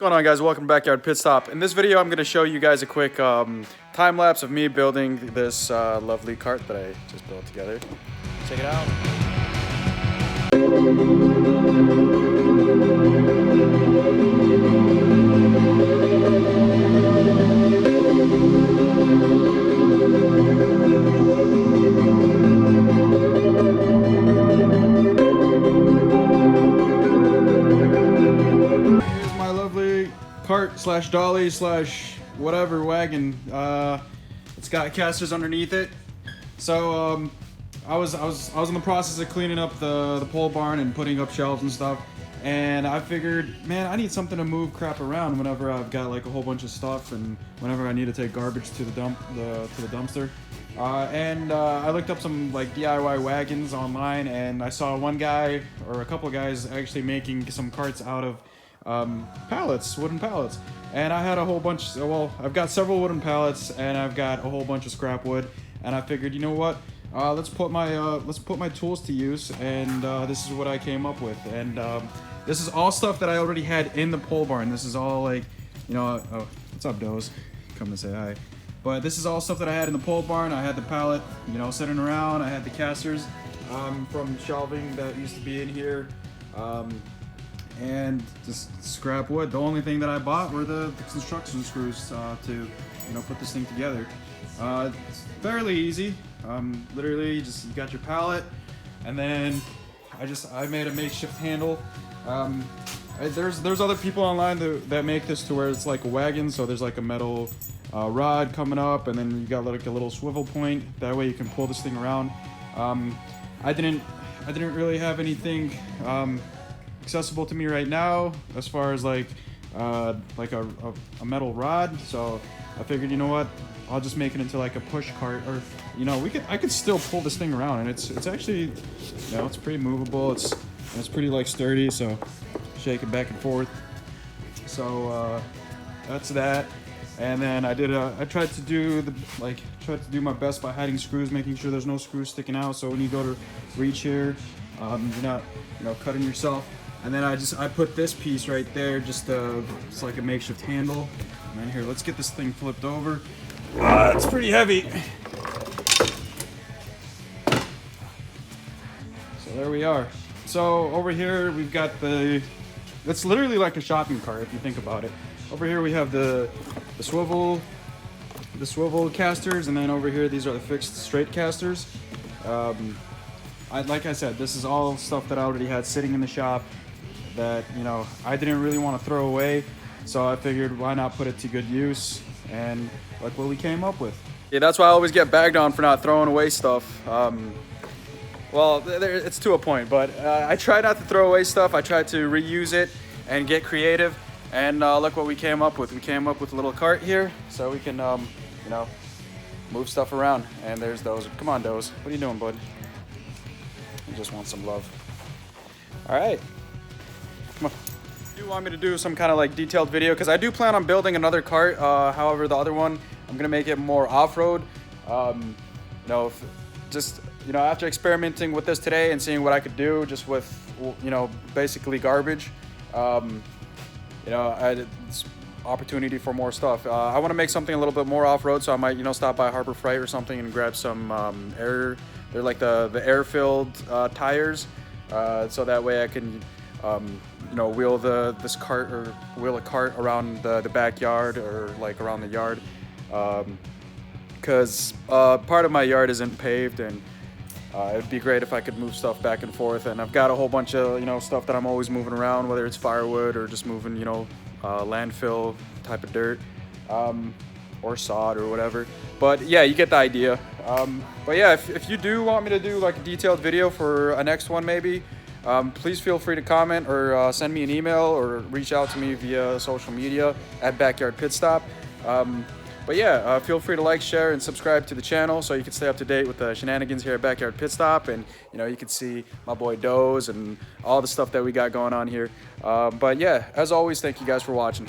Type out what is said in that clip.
What's going on, guys? Welcome to Backyard Pit Stop. In this video, I'm going to show you guys a quick time lapse of me building this lovely cart that I just built together. Check it out. Cart slash dolly slash whatever wagon. It's got casters underneath it. So I was in the process of cleaning up the pole barn and putting up shelves and stuff, and I figured, man, I need something to move crap around whenever I've got like a whole bunch of stuff and whenever I need to take garbage to the dumpster. I looked up some like DIY wagons online, and I saw one guy or a couple of guys actually making some carts out of pallets, wooden pallets. And I had a whole bunch, well, I've got several wooden pallets and I've got a whole bunch of scrap wood, and I figured, you know what, let's put my tools to use, and this is what I came up with. And this is all stuff that I already had in the pole barn. This is all like, you know, oh, what's up, Doze? Come to say hi. But this is all stuff that I had in the pole barn. I had the pallet, you know, sitting around. I had the casters from shelving that used to be in here. And just scrap wood. The only thing that I bought were the construction screws to, you know, put this thing together. It's fairly easy. Literally, you got your pallet, and then I made a makeshift handle. There's other people online that make this to where it's like a wagon. So there's like a metal rod coming up, and then you got like a little swivel point. That way you can pull this thing around. I didn't really have anything accessible to me right now as far as like a metal rod, so I figured, you know what, I'll just make it into like a push cart, or you know, I could still pull this thing around, and it's actually, you know, it's pretty movable, it's pretty like sturdy, so shake it back and forth. So that's that. And then I tried to do my best by hiding screws, making sure there's no screws sticking out, so when you go to reach here, you're not, you know, cutting yourself. And then I put this piece right there, just it's like a makeshift handle. And then here, let's get this thing flipped over. It's pretty heavy. So there we are. So over here we've got it's literally like a shopping cart if you think about it. Over here we have the swivel casters, and then over here these are the fixed straight casters. Like I said, this is all stuff that I already had sitting in the shop that, you know, I didn't really want to throw away, so I figured why not put it to good use, and look what we came up with. Yeah, that's why I always get bagged on for not throwing away stuff. Well, it's to a point, but I try not to throw away stuff. I try to reuse it and get creative, and look what we came up with. We came up with a little cart here, so we can, you know, move stuff around. And there's Doze. Come on, Doze. What are you doing, bud? You just want some love. All right. Come on. Do you want me to do some kind of like detailed video? Because I do plan on building another cart. However, the other one, I'm gonna make it more off-road. You know, just, you know, after experimenting with this today and seeing what I could do just with, you know, basically garbage, you know, it's opportunity for more stuff. I want to make something a little bit more off-road, so I might, you know, stop by Harbor Freight or something and grab some air. They're like the air-filled tires, so that way I can, you know, wheel this cart, or wheel a cart around the backyard, or like around the yard, because part of my yard isn't paved, and it'd be great if I could move stuff back and forth. And I've got a whole bunch of, you know, stuff that I'm always moving around, whether it's firewood or just moving, you know, landfill type of dirt, or sod or whatever. But yeah, you get the idea. But yeah, if you do want me to do like a detailed video for a next one maybe, please feel free to comment or send me an email or reach out to me via social media at Backyard Pit Stop. But yeah, feel free to like, share, and subscribe to the channel so you can stay up to date with the shenanigans here at Backyard Pit Stop, and you know, you can see my boy Doze and all the stuff that we got going on here. But yeah, as always, thank you guys for watching.